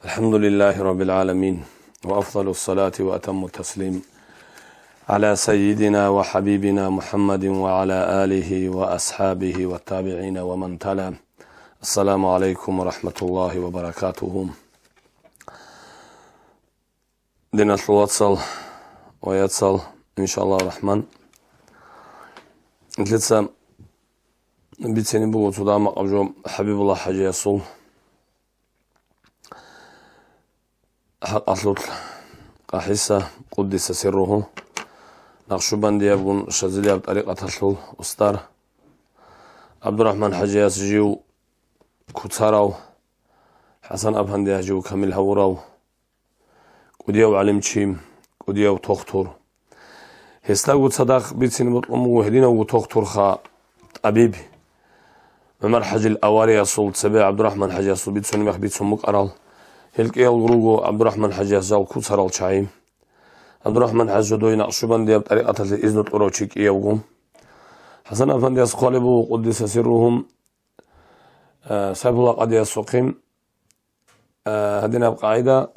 الحمد لله رب العالمين وأفضل الصلاة وأتم التسليم على سيدنا وحبيبنا محمد وعلى آله وأصحابه والتابعين ومن تلا. السلام عليكم ورحمة الله وبركاته. دينا الوصل ويتصل إن شاء الله الرحمن. لسه بيتسني بقول صدام أرجو حبيب الله حاجة يصل حق أصل قحيسة قدس سره نقشبندي يبون شزلي بطريقة أصل أستار عبد الرحمن حجياس جيو كتساراو حسن أبهندي جيو كامل هوراو قديو علم تشيم قديو تختور هستاغو صداق بيتسين مطلمو وهدينا وتختور خا أبيبي ممرحج الأواري يصول سبع عبد الرحمن حجياس بيتسون مخ بيتسون مقرال هلكي الغروغو عبد الرحمن حجياس جاو كتسارال شايم عبد الرحمن حجياس دوي نقشبندي بطريقة إذن الأوروتشيك إيوغم حسن أبهندي قالبو قدس سرهم سيف الله قد يسوقهم هدينا بقاعدة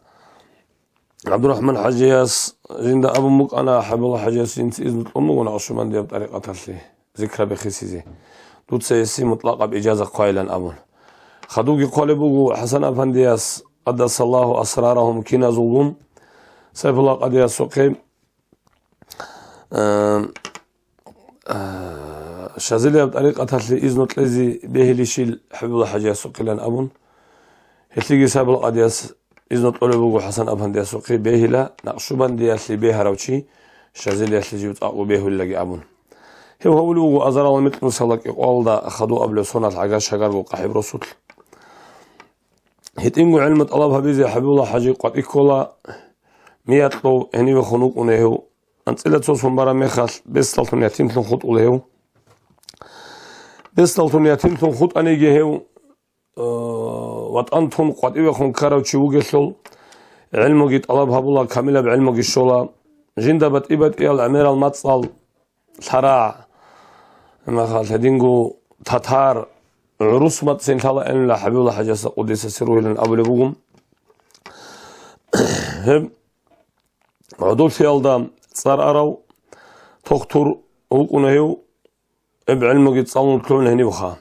عبد الرحمن حجياس جند أبو مك أنا حب الله حجياس إنت إذن الأم ونقشبندي بطريقة ذكرى بخسيزي دوت سيسي مطلقة بإجازة قائلا أبون خدوكي قالبو حسن أبهندياس قدس الله أسرارهم كنا زوجهم سيف الله قد يسوقهم شازليا بطريقة إذن تلزي به لشيل حب الله حجياس قيلا أبون هتلقي سيف الله قد إذن طلبو حسن أبهندياس سوقي به لا نقشبندياس لبيه روشي شازليا سلجيوت أقو به اللي أبون هو هولو أزرار مثل مسلك يقول دا أخذوا قبل سنة العجاز شجر وقحب رسول هتينجو علم طلبها بيزي حبيب الله حجي قد إكولا مياتلو هني وخنوق ونهو أنتلا تصوم برا مخال بستلتون يتيم تنخط ولهو بستلتون يتيم تنخط أني جهو وطنتون قد إيوخون كارو تشيوغسل علمو جيت طلبها بالله كاملة بعلمو جيشولا جندبت إبت إيال عمير المتصل شراع ما خالت هدينجو تطهار عروس متسين تلا إن لا حبيب الله حجاس قدس سره لن أبو لبوهم هم عدول في الدم صار أرو تختر وقناهو بعلمه قد صامون كلون هني وخا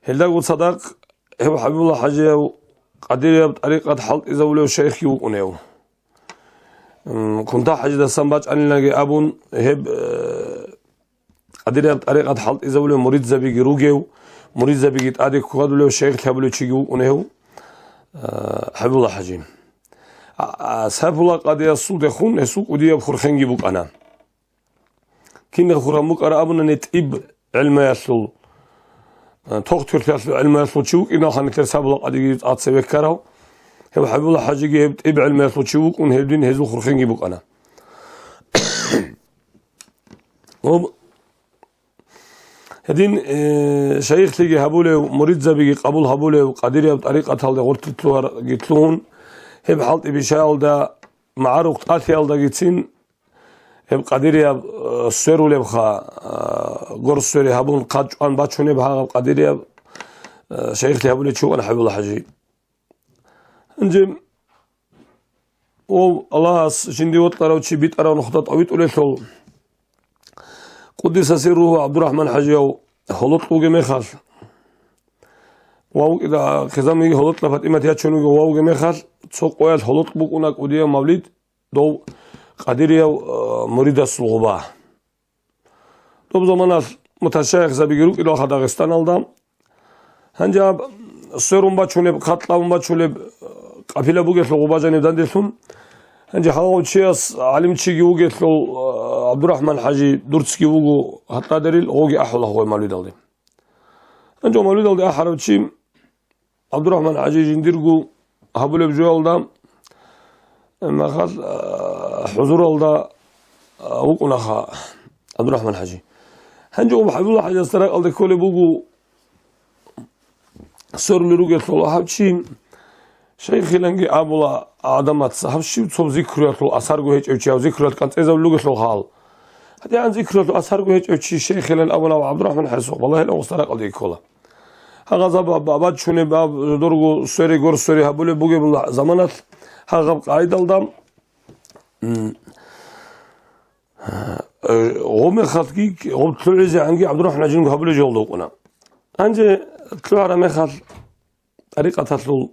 هلا قد صدق هو حبيب الله حجاو قدير بطريقة حلق إذا ولو شيخي وقناهو كنت حاجة السنباج أن لقي أبون هب قدير بطريقة حلق إذا ولو مريض زبيق روجيو مريض زبيق أديك قادوا له شيخ تبلو تشيجو ونهو حبيب الله حجيم سحب الله قد يسوق دخون يسوق ودي بخور خنجي بوك أنا كين خورا مك أرا أبونا نتئب علم يسول تختر يسول علم يسول شوك إنا خانك سحب الله قد يجي أتصبح كراو هو حبيب الله حجي جيب تئب علم يسول شوك ونهدين هزو خور خنجي بوك أنا هدين شيخ تيجي هبوله مريض زبيق قبول هبوله وقدير بطريقة هالدا غرتت له جيتلون هب حلت بشاول دا معروق قاتي هالدا جيتين هب قدير سيرو لبخا غرس سيري هبون قاد أن باتشوني بها قدير شيخ هبوله شو أنا حبيب الله حجي انجم والله شندي وطلع وشي بيت أرى نخطط أويت وليسول قدس سره عبد الرحمن حجيو خلط له جميخال واو إذا خزامي خلط لفاتيمة ياتشونو واو جميخال تسوق ويا خلط بقونا قديا مولد دو قديريا مريد الصغبة دو زمان متشيخ زبيجروك إلى خداغستان الدم هنجاب سيروم باتشوني خطلام باتشوني قبيلة بوجه الصغبة جانب دندسون هنجي حاول شيء علم شيء يوجد عبد الرحمن حجي درتسكي وجو حتى دريل هوجي أحوله هو مولود الله هنجو مولود الله أحرب شيء عبد الرحمن حجي جنديرجو هبول بجوال دام ما خال حضور الله وقنا خا عبد الرحمن حجي هنجو حبيب الله حجي استرق الله كل بوجو سر لروجة الله حبشين شيخ لنجي أبولا عدمات صاحب شو تصب ذكريات الأثر جوهج أو شيء ذكريات كانت إذا لوجت له حال هذي عن ذكريات الأثر جوهج أو شيء شيخ لن أبولا وعبد الرحمن حسوق والله لو استرق الله كله هغذا بابات شوني باب درجو سوري جور سوري هبولي بوجي بالزمانات هغب قايد الدم غوم خالكي غوم تلوزي عنجي عبد الرحمن حجي هبولي جولدو قنا أنجي تلو على مخال طريقة تطلو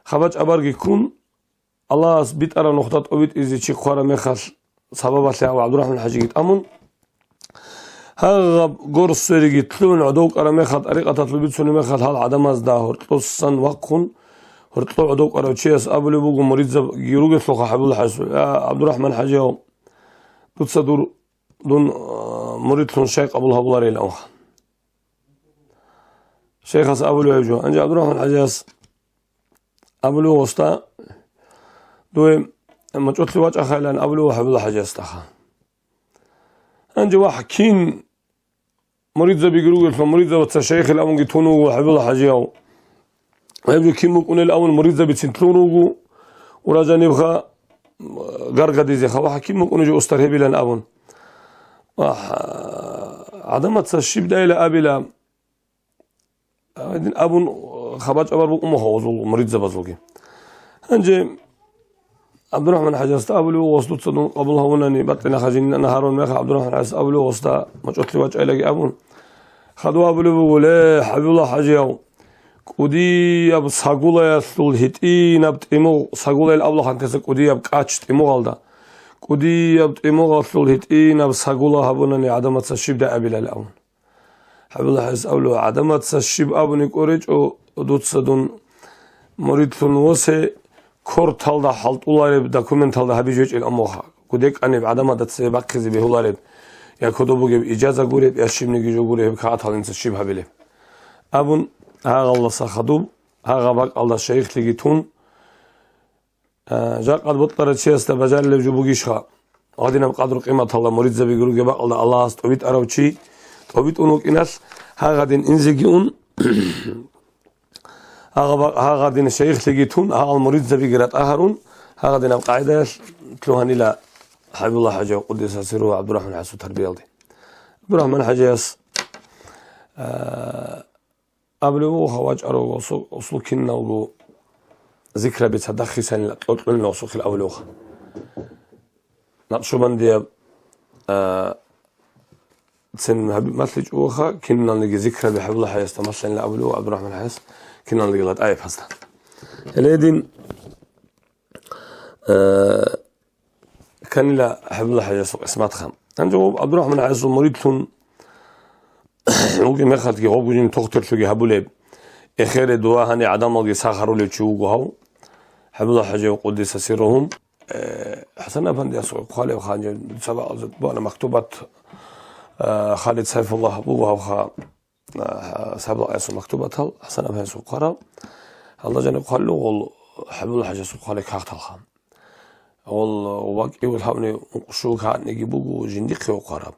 خبج أبارجي كون الله بيت أرى نقطة أبيت إذا شيء خارا مخال سبب الله عبد الرحمن حجي أمون هغب قرص سرقي تلون عدوك أرى مخال طريقة تطلو بيت سوني مخال هال عدم أزداه هرتلو السن وقون هرتلو عدوك أرى تشيس أبولي بوغو مريض يروج سلوخ حبيب الله حسو يا عبد الرحمن حجي تتصدر دون مريض لون شيخ أبو الله ريل أوخ شيخ أبولي يجو أنجي عبد الرحمن حجي أبولي وسطا دوي اما تقول واج اخيلان ابلو حبيب الله حاجه استخا انجي واحد كين مريض زبي جروج مريض زبط الشيخ الامون جتونو وحبيب الله حاجه ويبدو كيم مكون الاول مريض زبي تنتلونو وراجا نبغى غرغدي زي واحد كيم مكون جو استرهب لان ابون عدمت الشيب ده الى ابلا ابون خباج ابر امه هو مريض زبزوجي انجي عبد الرحمن حجي استقبلوا وصلوا تصدون قبلها ونني بطنا خجين نهارون مخ عبد الرحمن حجي استقبلوا وسطا ما جت لي وجه لقي ابون خدوا ابلو بقول حبيب الله حجي قودي اب ساغولا يسول هيتي نبت امو ساغولا الابله انت قودي اب قاچ امو غالدا قودي اب امو غسول هيتي نب ساغولا هبونني عدمت سشيب ده ابي الاون حبيب الله حجي استقبلوا عدمت سشيب ابوني قوريچ او دوت صدون مريد فنوسه كورتالدا حالتولاري دокументалда хабижоч ил амоха кудек ани адама датсе бакхизи бехулари я кодобуге иджаза гуре я шимниги жогуре кааталинс шиб хабиле абун агалла сахадум агабак алда шейхлиги тун жакад ботлара честа бажарле жубугишха адинам кадру қиматалла муридза бигуруге бак алда аллах тобит аравчи тобит унукинас хагадин инзигиун هذا دين الشيخ لقيتون هذا المريض زبي قرات أهرون هذا دين القاعدة تلوهن إلى حبيب الله حجي قدس سره عبد الرحمن حسو تربية دي عبد الرحمن حجيس أبلغو خواج أرو وصلو كنا وقو ذكرى بتدخي سنة تطلقنا وصوخ الأولوخ نقشو من دي سن مثلج أوخا كنا نلقي ذكرى بحبيب الله حجيس تمثلن لأبلغو عبد الرحمن حجيس كنا نلقي غلط آية فاسدة الهدين كان لا حبيب الله حجيس اسمات خام أنجو عبد الرحمن حجيس مريض تون وقي مخلط كي غوب جين تختر شوكي هبوليب إخير دواء هاني عدم الغي ساخروا لي تشوقوا هاو حبيب الله حجيس قدس سرهم حسن أفندي أسوق خالي وخانجي سبع بأنا مكتوبات خالد سيف الله أبوه وخا سبع أسو مكتوبات حسن أفندي سوق قرا الله جانب خلو قول حبيب الله حجيس سوق خالي كاخت الخام والواقع والحامني شو كان نجيبوه جنديق وقرب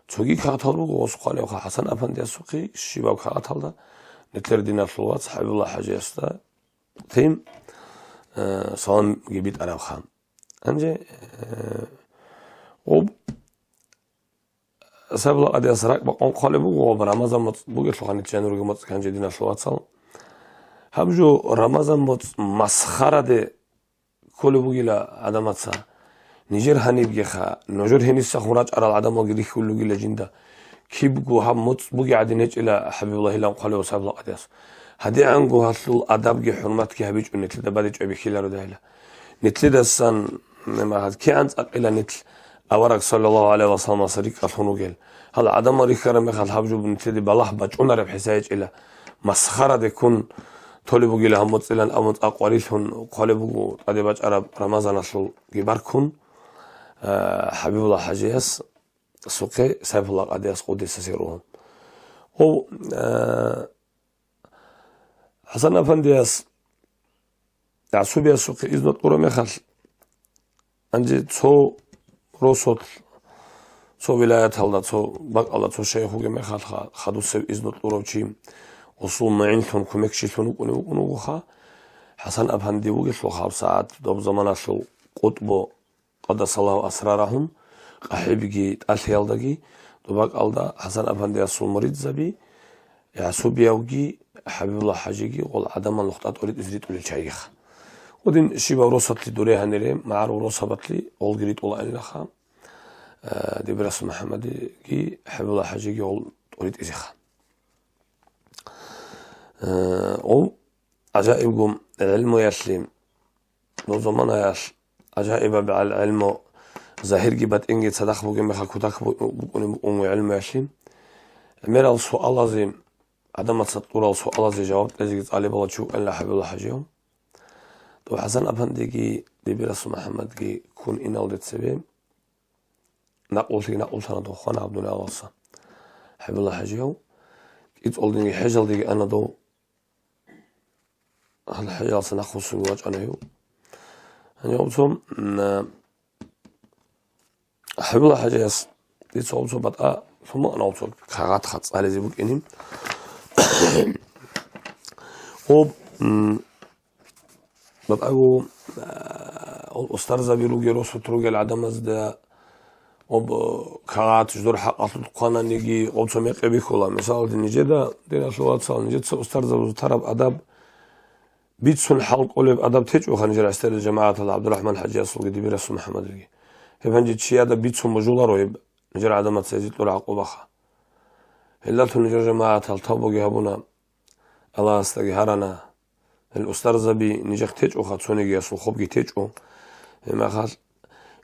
توجي كاتالوج وسقالي وخا حسن أفندي السوقي الشباب كاتالدا نتردينا الصلوات حبيب الله حجيستا تيم صام جبيت أنا وخام أنجي وب سبلا قد أسرق بقون قالبو وبرمضان بوجت لخانة جنور جمت كان جدينا الصلوات صام همجو رمضان مسخرة ده كل بوجيلا عدمت سا نيجر هني بيخا نجور هني سخراج على العدم وجري كله جيل جندا كيبجو هم مت بوجي عدنيج إلى حبيب الله لهم قالوا وساب الله قداس هدي عنجو هسلو أدب جي حرمات كي هبيج ونتل دبادج أبي خيلا ردايلا نتل دسان ما هاد كي عند أقيلا نتل أورك صلى الله عليه وسلم صديق أخونو جيل هذا عدم ريخ رمي خال حبجو بنتل دي بالله بجونا رب حسايج إلى مسخرة ديكون طالبو جيل هم مت إلى أمت أقواليلهم قالبو أدباج عرب رمضان أصل جباركون حبيب الله حجيس سوقي سيف الله قديس قدس سيرهم هو حسن أفنديس يعصوبيا سوقي إذن قرمي خل عندي تو روسوت تو ولايات هلدا تو بق الله تو شيخ وجمع خل خدوا سو إذن قرمشيم وصول معينهم كمكشيلهم ونوخا حسن أفندي وجت له 5 ساعات دوب زمان شو قطبو قدس الله أسرارهم قحبيجي تأثيالدقي دوبك ألدا حسن أفندي أصول مريض زبي يعصوبياوجي حبيب الله حاجيجي قول عدم النقطات أريد إزريت ولا شيخ ودين شيبا وروسط لي دوري هنري مع وروسط لي قول قريت والله أنا لخا دي برس محمد جي حبيب الله حاجيجي قول أريد إزخا أو عجائبكم العلم يسلم لو زمان ياش عجائب بعد العلم ظاهر جبت إنجي صدق بوجي مخا كتاك بوجي علم يسلم مير السؤال لازم عدم تطور السؤال لازم جواب لازم طالب الله شو أن لا حبيب الله حاجيهم تو حسن أفندي دي برس محمد جي كون إن ولد سبيم نقول سنة دخان عبد الله وصا حبيب الله حاجيهم يتقول دي حجل دي أنا دو هذا حاجة أصلا خصوصي واج أنا يو أنا يوم حبيب الله حاجة يس دي صوب بدأ ثم أنا أوصل كعات خط على زبوك إنهم هو بدأوا أستاذ زبيرو جيروس فتروج العدم أزدا أب كعات جدور حق أصل قانا نيجي أوصل ميقبي كلا مثال دي نجدا دين أصلات صار نجد أستاذ زبيرو تراب أدب بيتسون حلق قلب أدب تيجو خنجر أستاذ الجماعة عبد الرحمن حجي أصل قدي برسول محمد رجي هبنجي شيء هذا بيتسون مجولا رويب نجر عدم تسيزيت له عقوبة هلالتو نجر جماعة الطابو جهبونا الله استجهرنا الأستاذ زبي نجح تيجو خاتوني جيسو خوب جي تيجو ما خاص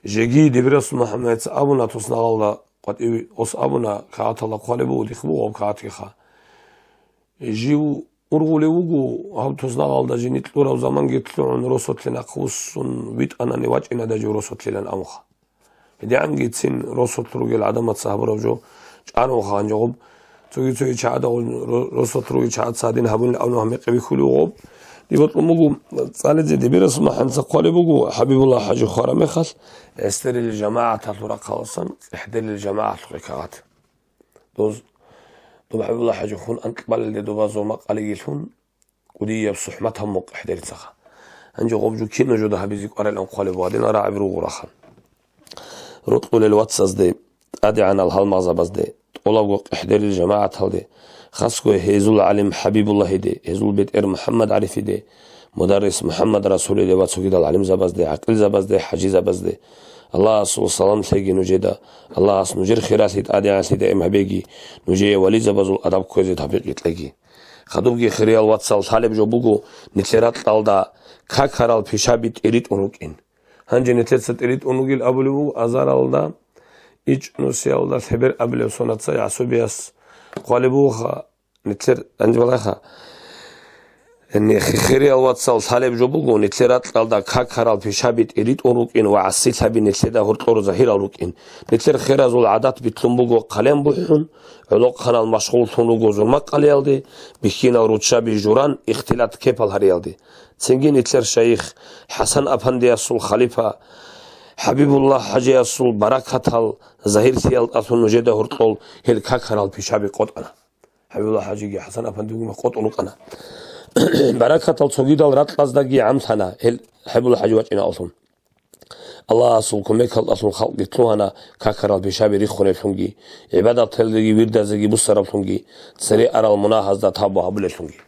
جيجي دي برسول محمد أبونا تصنع الله قد إيه أص أبونا كعات الله قالبو دخبو أو كعاتي خا جيو أرغولي وجو هم تصنع الله جنيت لورا وزمان جت لون رصت لنا خوص بيت أنا نواج إن ده جو رصت لنا أمخ بدي عم جت سين رصت رجل عدم تصاحب رجو أنا وخان جوب توي شعاد رصت رجل شعاد سادين هبون أو نهم يقبي كلوا غوب دي بطل مجو صالح دي برس ما حنس قالي بجو حبيب الله حاج خارا مخص استر الجماعة تطلع خالصا إحدى الجماعة الركعات دوز طب حبيب الله حاج خون أنقبل اللي دوبازو ما قال يلفون ودي بصحمتهم مق إحدى السخا أنجي غوب جو كين وجودها بيزيك أرى الأنقال بوادين أرى عبرو غرخان رطل الواتساس دي أدي عن الهالمازة بس دي طلبوا إحدى الجماعة هالدي خاصكو هيزول علم حبيب الله دي هيزول بيت إر محمد عارف دي مدرس محمد رسول دي واتسوكيد العلم زباز دي عقل زباز دي حجي زباز دي الله صلى الله عليه وسلم تلاقي نجدا الله نجر خيرات أدي عن سيدة إم هبيجي نجي ولي زبازو أدب كويس تحقيق تلاقي خدوبجي خيريال واتسال طالب جو بوجو نتلرات طالدا كاكارال بيشابيت إريت أنوكين هنجي نتلت إريت أنوكيل أبلو أزار الله إيش نسيا الله خبر أبلو سنة يعصوبياس قالبوها نتلر أنجي والله إن خيريال واتسال طالب جو بوجو نتلرات طالدا كاكارال بيشابيت إريت أنوكين وعسيتها بنتلدا هرطور زهير أنوكين نتلر خير زول عادات بيتلم بوجو قلم بحون علوق خنا المشغول تونو زرما قليالدي بكينا روتشا بجوران اختلاط كيبال هريالدي سنجين نتلر شيخ حسن أفندي السول خليفة حبيب الله حاجي السول بركة الظهير سيال أصل نجده هرطول هل كاكرال بيشابي قطعنا حبيب الله حاجي حسن أفندي قطعنو قنا بركة الصغيد الرات لازدقي عمتنا هل حبيب الله حاجي واجنا أصلا الله أصل كميك الأصل خلق يتلوهنا كاكرال بيشابي ريخون الفنجي عبادة تلقي ورد زقي بصر الفنجي سريع أرى المناهز دا تابوها بالفنجي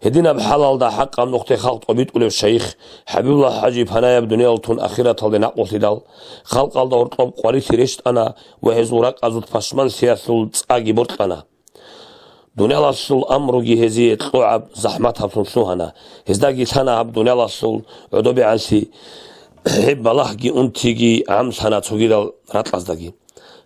هدينا بحلال دا حق عم نقطة خلق وبيت أولي الشيخ حبيب الله حاجي بهنايا بدنيا لطون أخيرة تلدي نقل تدال خلق الدا ورطب قواريثي ريشت أنا وهزورك أزود فاشمان سياسل تساقي برط أنا دنيا لصل أمرو جهزي يطلعب زحمتها بتنسوهنا هزداقي تانا عب دنيا لصل عدوبي عنسي حب الله جي أنتيجي عم سنة تجيل راتلاس دقي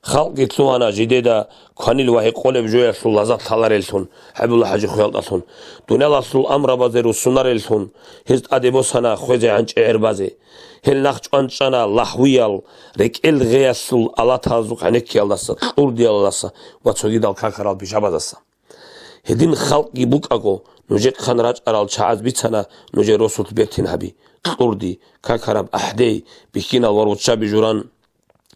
خلق يتلوهنا جديدة كانيل وهي قولب جوية سول لازات تلار الثون حب الله حاجي خويل الثون دنيا لصل أمر بازر والسنار الثون هزد أدبوسنا خوزي عنج إعربازي هل نخش أنشانا لحويال ريك الغياسول الله تازوق عنك يالدسا طور ديالدسا وتجيد الكاكرال بجابدسا هدين خلق يبوك أقو نجي خنراج أرال شعاز بيتنا نجي رسول بيتين هبي طردي كاكرب أحدي بكينا الوروتشا بجوران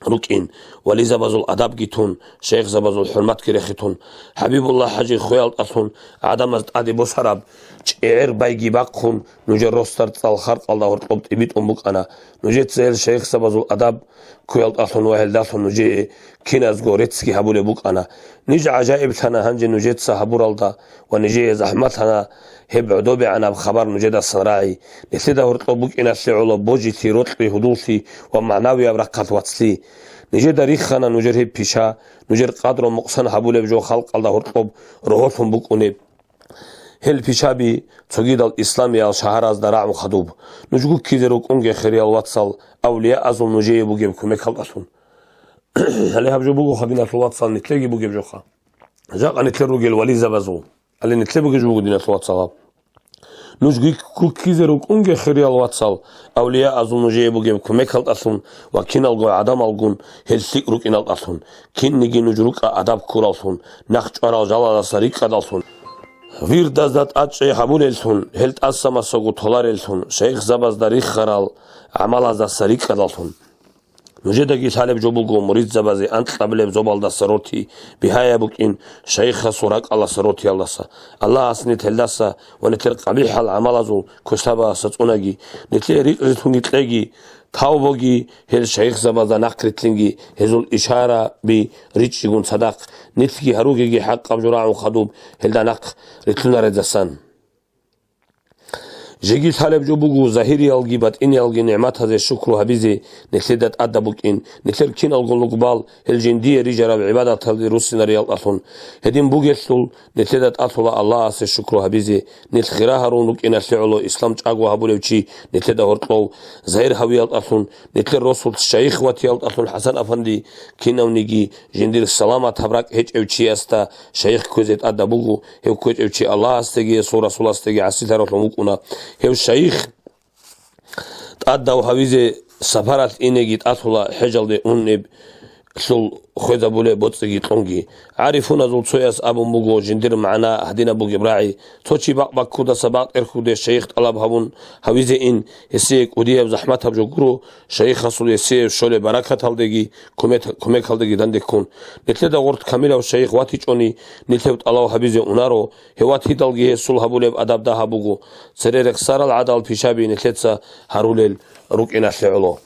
ركين ولي زبازول أداب جيتون شيخ زبازول حرمات كريختون حبيب الله حاجي خويال أصون عدم أدي بوسرب ჭეერ ბაიგი ბაყხუნ ნუჯე როსტარ წალხარ ყალდა ორტყობ ტიბიტ ომბუკანა ნუჯე წელ შეიხ საბაზულ ადაბ ქუელტასონ ვაჰელდასონ ნუჯე ქინას გორეცკი ჰაბულე ბუკანა ნიჯ აჯაიბთანა ჰანჯე ნუჯეცა ჰაბურალდა ونجي زحمتنا هب عدوبي عنا بخبر نجد الصراعي نسيدا ورطو بوكينا سيعولو بوجيتي رطبي هدوثي ومعناوي أبرقات واتسلي نجد ريخنا نجر هب بيشا نجر قادر مقصن حبولي بجو خلق الله ورطب روحهم بوكوني هل بيشابي تجيد الإسلامي الشهر از درع مخدوب نجو كيدروك أنجي خيري الواتسال أولياء أزل نجي بوجي بكمك خلقسون هل هبجو بوجو خدينا الواتسال نتلاقي بوجي بجوخا جاق نتلروج الولي زبزو اللي نتلبق جو دينا الواتساب نجي كل كيزروك أنجي خيري الواتساب أولياء أظن نجي بوجي بكمك خلقسون وكين الجو عدم الجون هل سيكروك إن الأصون كين نجي نجروك أدب كورالسون نخش على جلال سريك كدالسون غير دزات أتشي حبول السون هل تأسم سوق طلار السون شيخ زبز دريخ خرال عمل از سريك كدالسون نجدك سالب جوبوغو مريض زبازي أنت قبل زوبال دا سروتي بهاي بوكين شيخ سوراك الله سروتي الله سا الله أسني تهلسا ونتر قبيح العمل زول كسبا ستوناجي نتر ريق ريتوني تلاجي تاوبوغي هل شيخ زبازا نقرتلينجي هزول إشارة بريتش يقول صدق نتكي هروجي حق بجراع وخدوب هل دا نق ريتلنا رزسان جيجي طالب جوبوغو ظاهري الجيبات إني الجي نعمات هذا الشكر هبيزي نسيدت أدبوك إن نتركين الجلوبال الجندية رجال بعبادة هذه روسنا ريال أصلا هدين بوجسول نسيدت أصلا الله أس الشكر هبيزي نتخراها رونك إن سعلو إسلام تأجوا هبولوشي نتدا هرطلو ظاهر هويال أصلا نتر رسول الشيخ وتيال أصلا حسن أفندي كنا ونيجي جندير السلامة تبرك هج أوشي أستا شيخ كوزت أدبوغو هو كوز أوشي الله أستجي صورة صلاة أستجي عسير رحمكنا هو الشيخ تأدى وهويزي سفرات إنجي تأثلا حجل دي أنب سل خوذا بولي بوتسجي تونجي عارفون زول سويس أبو مغو جندير معنا هدينا بوغي براعي توشي باق كودا سباق إرخود الشيخ طلب هبون هويزي إن يسيك وديه بزحمتها بجوكرو شيخ رسول يسير شولي بركة هالدقي كوميك هالدقي داندكون نتلدا غورت كاميلا والشيخ واتي جوني نتلبت الله هبيزي أنارو هواتي دلقي سل هبولي بأداب دا هبوغو سريرك سار العدال بيشابي نتلتسا هاروليل روك إنا سعلو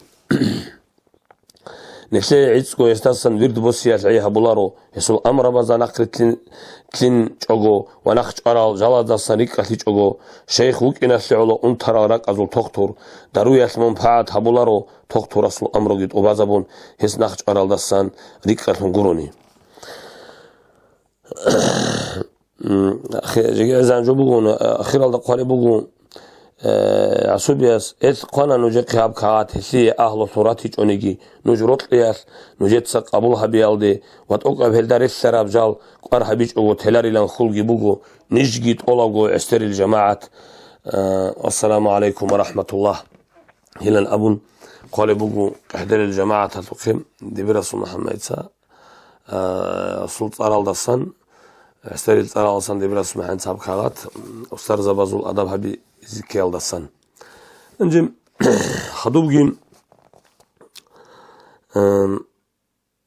نفسي عيسكو يستنسن ورد بوسيا سعيها بولارو يسول أمر بزا نقر تلين جوغو ونخش أرال جلال سنيك أتلي جوغو شيخ وك إنا سعلو انترا رك أزول تختور دارو يسمون فعاد هبولارو تختور رسول أمرو جيد وبازابون هس نخش أرال دستان ريك أتلون قروني جيجي عزان جو بقون أخير الدقوالي بقون عصوبياس إذ قانا نجيق هاب كاعات هسي أهل صوراتي جونيجي نجروت لياس نجيت قبولها بيالدي واتوقع بهالدار السراب جال قارها بيج أو تهلاري لان خلقي بوغو نجيت أولاغو استري الجماعة والسلام عليكم ورحمة الله هلان أبون قال بوغو احدر الجماعة تلقيم دي برسول محمد سا سلط أرال دستان استري أرال دستان دي برسول محمد ساب كاعات أستر زبازول أدب هبي زكيال دستان نجم خدوبجين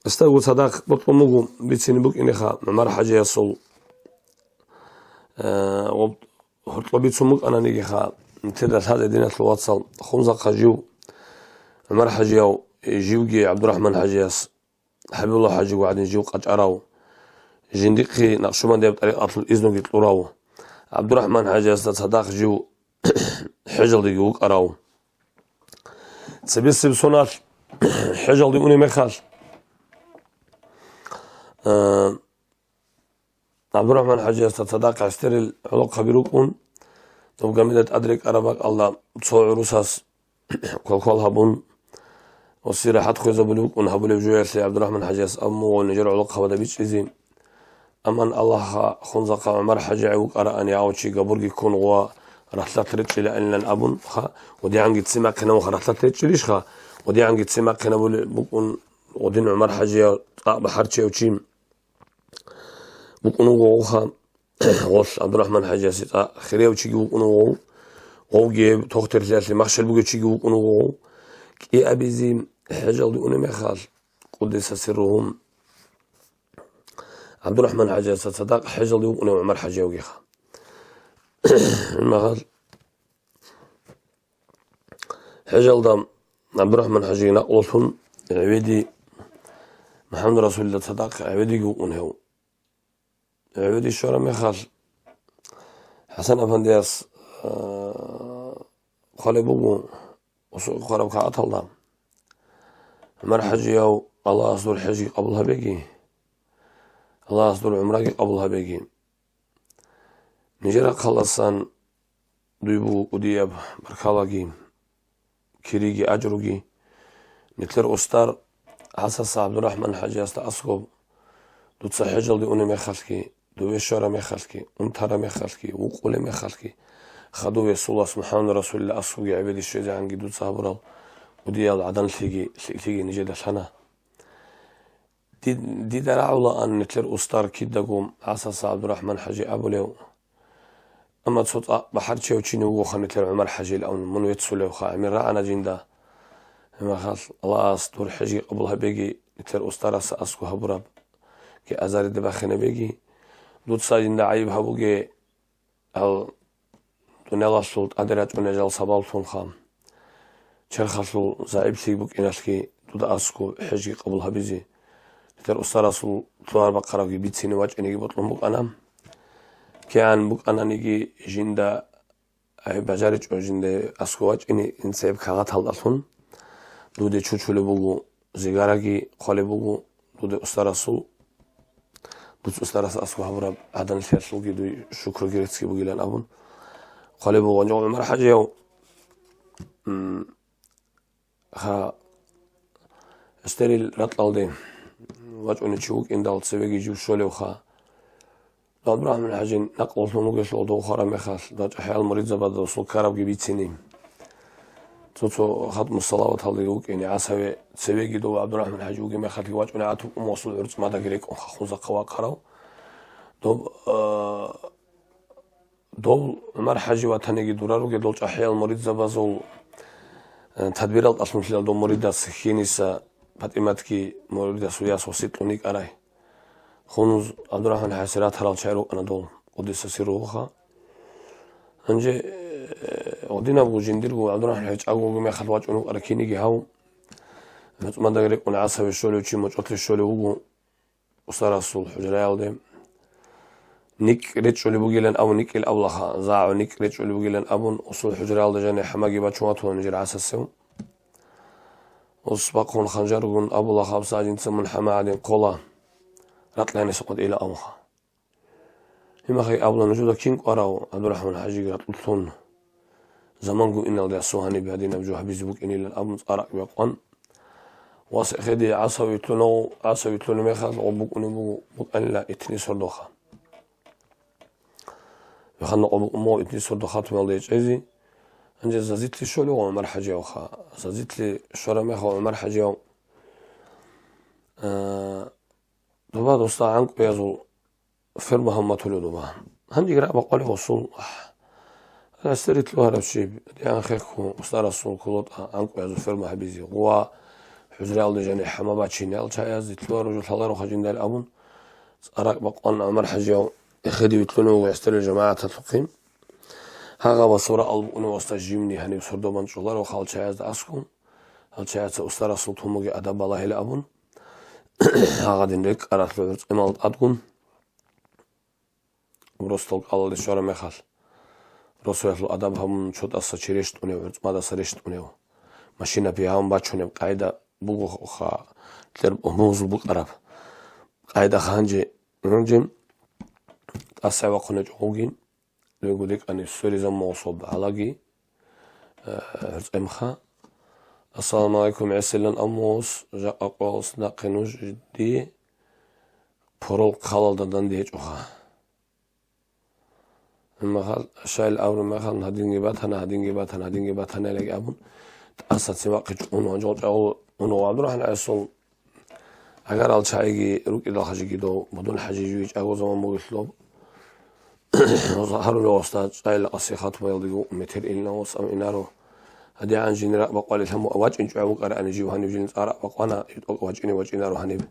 استغل صداق بطلموغو بيتسيني بوك إنخا معمار حاجة يصول وهرطلو بيتسموك أنا نيجيخا نتدى هذا دينة الواتسال خمزة قاجيو معمار حاجة يجيوجي عبد الرحمن حاجياس حبيب الله حاجة وعدين جيو قاج أراو جنديقي نقشومان ديب طريق أطل إذنو جيت لراو عبد الرحمن حاجياس صداق جيو حجل دي جوك أراو سبيس سبسونات حجل دي أوني مخال عبد الرحمن حاجة صداقة اشتري العلاقة بيروكون تو قامدة أدرك أربك الله تصوع روساس كل هبون وصير حد خوزة بلوكون هبولي بجوير سي عبد الرحمن حاجة أمو ونجر علاقة بدا بيش إزين أمان الله خنزقة عمر حاجة عوك أرى أن يعوشي قبرقي كون غوا رحلات ريتش لأن الأبون خا ودي عنقد سمع كنا وخرحلات ريتش ليش خا ودي عنقد سمع كنا بقول ودين عمر حاجة بحرتشي وشيم بقولوا خا غوص عبد الرحمن حاجة سيتا خيريه وشيء بقولوا وجيب تختار ثلاثة مخشل بقول شيء بقولوا كي أبيزين حاجة ودي ما خال قدس سرهم عبد الرحمن حاجة صدق حاجة ودي عمر حاجة وجيخا المغال حجل دام عبد الرحمن حجي نقلتهم عبيدي محمد رسول الله صدق عبيدي يقون هو عبيدي شورا مخال حسن أفندياس خالي بوغو وسوق خرب كعط الله عمر حجي أو الله أصدر حجي قبلها بيجي الله أصدر عمرك قبلها بيجي نجرا خلصان دويبو ودياب بركالاجي كيريجي أجروجي نتلر أستار حساس عبد الرحمن حجي أسقب دوت سحجل دي أني مخالكي دوي شورا مخالكي أمترا مخالكي وقول مخالكي خدوه يسول محمد رسول الله أسقب عبيد الشيء عنجي دوت صابرال وديال عدن تيجي نجد الحنا دي درعوا أن نتلر أستار كده قوم حساس عبد الرحمن حجي أبو ليو أما تصوت بحر تشيوتشيني وخان نتلر عمر حجي الأون منو يتسولي خا عمر رعنا جندا ما خال الله أستور حجي قبلها بيجي نتلر أستار أسقو هبرب كي أزار دبخنا بيجي دوت ساجين دعيب هبوجي هل دنيا السلط أدرت ونجال صبالتون خام شرخصل زعيب سيبوك إناشكي دوت أسقو حجي قبلها بيجي نتلر أستار أسقو طوار بقرة بيت سيني واج إني بطلون بوك أنا كان بوك أنا نيجي جندا أي بجارج أو جندا أسقو واج إني إنسيب كغات هالدالتون دوده چوچوله بوگو زیگارگی خاله بوگو دوده استراسو دوت استراس اسکو هبرا عدن فیرسلگی دوی شکر گیرتسکی بوگیلن ابون خاله بوگو انجام عمر حجی او ها استریل رطلال دیم واج اونی چوک اندال سوگی جو شوله و خا داد برام من حجی نقل مگش لودو خارا مخال داد حیال مرید زباد وصل کارب گیبیتسینیم توتو خط مصطلح وتهليوك يعني عسوي سبيجي دو عبد الرحمن حجوجي ما خلي واج أنا عتوق موصل عرض ما دقيق خنزة قوا قراو دول عمر حجي وتنيجي دورارو جدول أحياء المريض زبازول تدبيرات أصلا خلال دو مريض سخينيسا باتيماتكي مريض سوياس وسيطلونيك أراي خنز عبد الرحمن حسرات هلال شعرو أنا دول قدس سيروخا أنجي ودينا بوجنديرو عبد الرحمن حج أقوى ما خلوات أنو أركيني جهاو ما دقيق أنا عصب الشغل وشي مجقط الشغل وجو وصار الصلح وجرا يالدم نيك ريتش اللي بقولن أو نيك الأولها زاع نيك ريتش اللي بقولن أبون وصلح وجرا يالد جاني حماقي بتشوات ونجر عسسهم وسبقون خنجرون أبو الله خمسة عجين تسمون حماعدين قلا رطلاني سقط إلى أمها هما خي أبو نجودا كينك أراو عبد الرحمن حجي رطلتون زمانكو إن الله سوهاني بهدينا بجوه بيزبوك إني للأبن أراك بيقوان واسخدي عصوي تلونو ميخاز غبوك ونبوك بطان لا إتني سردوخا يخان نقبوك مو إتني سردوخات من الله يجعزي أنجي زازيت لي شولي وعمر حجي وخا زازيت لي شورا ميخا وعمر حجي و دوبا دوستا عنكو يزول فرما هم تولو دوبا هنجي قرأ بقولي وصول أنا اشتريت له هذا الشيء يعني خيركم استار الصون كلوت عنكو يزو فرما حبيزي هو حجرال دجاني حمامات شينال شايز يتلو رجل حضر وخجين دال أبون أراك بقون عمر حجيو يخدي يتلونو ويستر الجماعة تتقيم هاغا بصورة ألبونو واستجيمني هني بسردو منشولار وخال شايز أسكم هال شايز استار الصون توموغي أدب الله إلى أبون هاغا دينريك أرات لورت إمالت أدقون وبرستلق الله لشورة ميخال رسول الله أدب هم شد أصلا شريشت ونيو ماذا سريشت ونيو ماشينا بيهم باتشوني قاعدة بوغو خا تلر موز بقرب قاعدة خانجي نرجم أسعى وقنا جوجين لو يقولك أن السوري زم موصوب علاقي إمخا السلام عليكم عسلن أموس جاء قوس ناقنوج دي برول خلال دندن ديج أخا المخال شايل أول المخال هدين جباتنا لقي أبون تأسد سواق جون وجوج أو ونو عبد الرحمن عيسول أجر على شيء روك إذا خشي كده بدون حاجة يجيش أو زمان مغسلوب وظهروا له أستاذ شايل أصيحات ما يلدقوا مثل إلنا وصام إنارو هدي عن جنراء بقول لهم أواج إنجوا وقرأ أنا جيوهاني بجنس أرى بقوانا أواج إنارو هنيب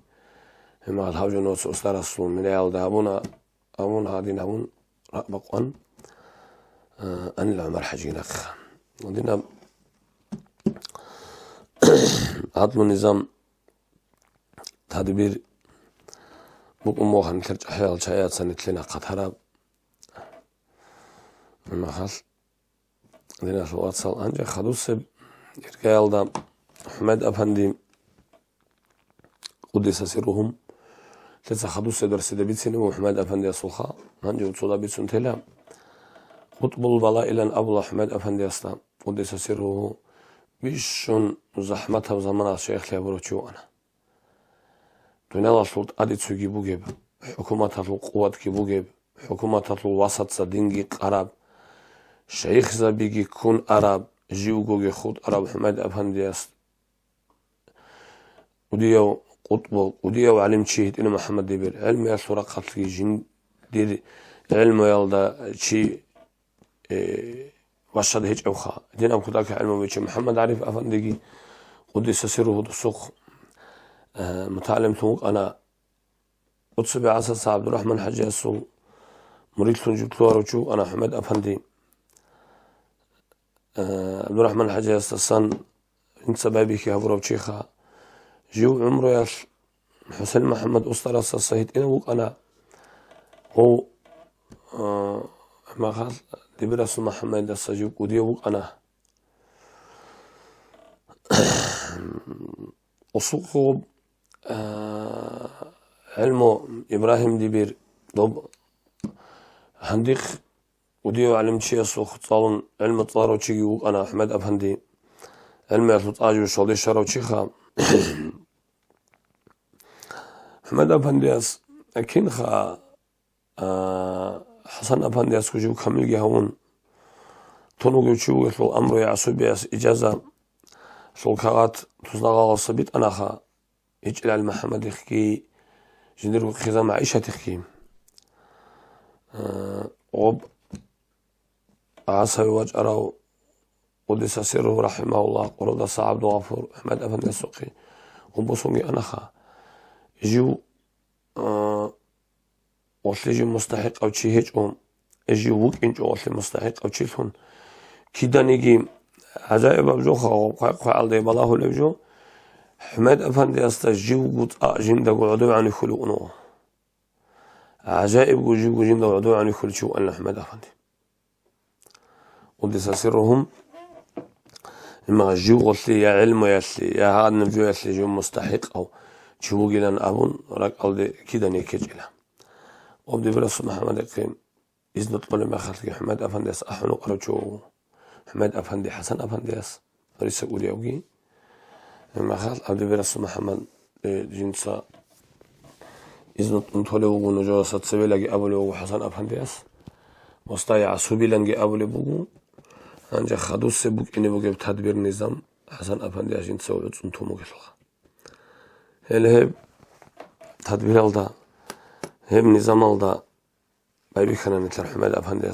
هم الحاجة نوت أستاذ رسول من يالده أبونا هادين أبون بقوان أن العمر حجينك ودينا عطل النظام تدبير بقوموها نترج أحيال شايات سنتلنا قطرة من خاص دينا في الواتسال أنجا خدوس يرجال دا حمد أفندي قدس سرهم تلسا خدوس درس دبيت سنة وحمد أفندي الصلخاء أنجا وتصودا بيت سنتلا قطب البلاء إلى أبو أحمد أفندي أصلا قدس سره بيشون زحمتها وزمانها شيخ لابروتشو أنا دونيلا سلط أدي تسوجي بوجب حكومة القوات كي بوجب حكومة الوسط صدينجي قرب شيخ زبيجي كون عرب جيوجوجي خود عرب حمد أفندي أصلا وديو قطب وديو علم شيء إنه محمد دبير علم يا سورة قتل جن دير علم يلدا شيء وشد هيج أوخا دين أم كذاك علم بيش محمد عارف أفندقي قدس سره السوق متعلم توق أنا قدس بعساس عبد الرحمن حجي السوق مريد سنجد لورجو أنا حمد أفندي عبد الرحمن حجي السان إنت سبابي كي هبرو بشيخا جيو عمره ياش حسين محمد أسطر الصهيد إنا وق أنا هو ما خاص دبرس محمد السجوب وديو أنا أسوق علمه إبراهيم دبير ضب هنديك وديو علم شيء أسوق طالون علم طارو شيء أنا أحمد أفندي علم يطاجو شغلي شرو شيخا أحمد أفندي أكين خا حسن أفندي أسكجو كمل جهون تونو جوشو يطلو أمر يعصبي إجازة سلكات تصدق الصبيت أنا خا يجعل المحمد يخكي جندر خزام عيشة تخكي وب عصا وجه أراو قدس سره رحمه الله قرد عبد الغفور أحمد أفندي السوقي وبصوني أنا خا يجو وصلي مستحق أو شيء هيك أجي وق إنج وصلي مستحق أو شيء هون كده نيجي عجائب أبجوخا وقاق على بالله لبجو حمد أفندي أستجيب قط أجين ده قعدوا عن خلقنا عجائب وجيب وجين ده قعدوا عن خلق شو أن حمد أفندي قدس سرهم إما جو وصلي يا علم يسلي يا هذا نبجو يسلي جو مستحق أو شو جينا أبون رك على كده نيكجلا وبدي برس محمد الكريم إذن طلب ما خلق حمد أفندي أحنو قرجو حمد أفندي حسن أفندي رئيس أولياوي ما خلق أبدي برس محمد جنسا إذن طلب ونجوا ستسوي لقي أبولو حسن أفندي مستايع سوبي لنجي أبولي بوجو أنجا خدوس سبوك إني بوجب تدبير نظام حسن أفندي جنسا ولد أنتم مقلقة هل تدبير الدا هم نظام الدا بايبي خنا نتر حمد أفندي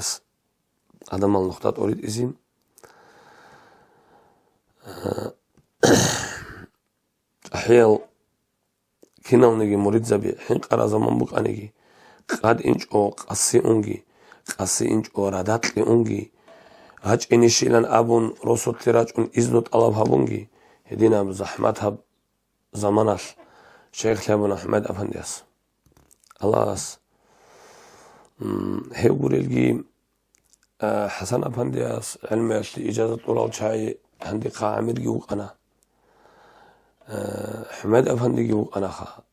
adam al-noktat orid izin أحيال كنا ونجي مريد زبي حين قرا زمان بق أنجي قد إنج أو قصي إنج أو رادات لأنجي هج إنشيلن أبون رسول تراج أن إزنوت الله هبونجي هدينا بزحمت هب زمانش شيخ لابن أحمد أفنديس الله أس هيقولي حسن أفنديس علمي أشلي إجازة طلاب شاي عندي قاعمر جوق أنا حمد أفندي جوق أنا خا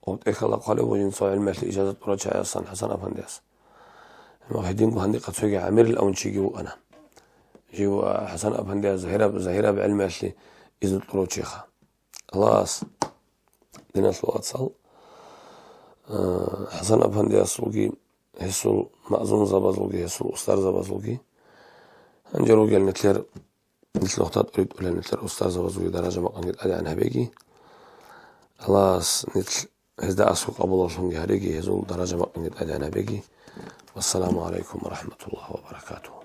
وقت إخلا قالوا وجن صاع علمي أشلي إجازة طلاب شاي أصلا حسن أفنديس الموحدين جو عندي قد سوي عامر الأون شي جوق أنا جو حسن أفنديس زهيرة بعلمي أشلي إجازة طلاب شيخا الله أس دينا سلوات صل حسن أفنديس وجي هسول مأذون زبازوجي هسول أستاذ زبازوجي أنجروجي النتلر مثل نقطات أريد أقول النتلر أستاذ زبازوجي درجة مقنعة أدي عنها بيجي خلاص نتل هذا أسوق أبو الله هريجي هزول درجة مقنعة أدي عنها بيجي والسلام عليكم ورحمة الله وبركاته.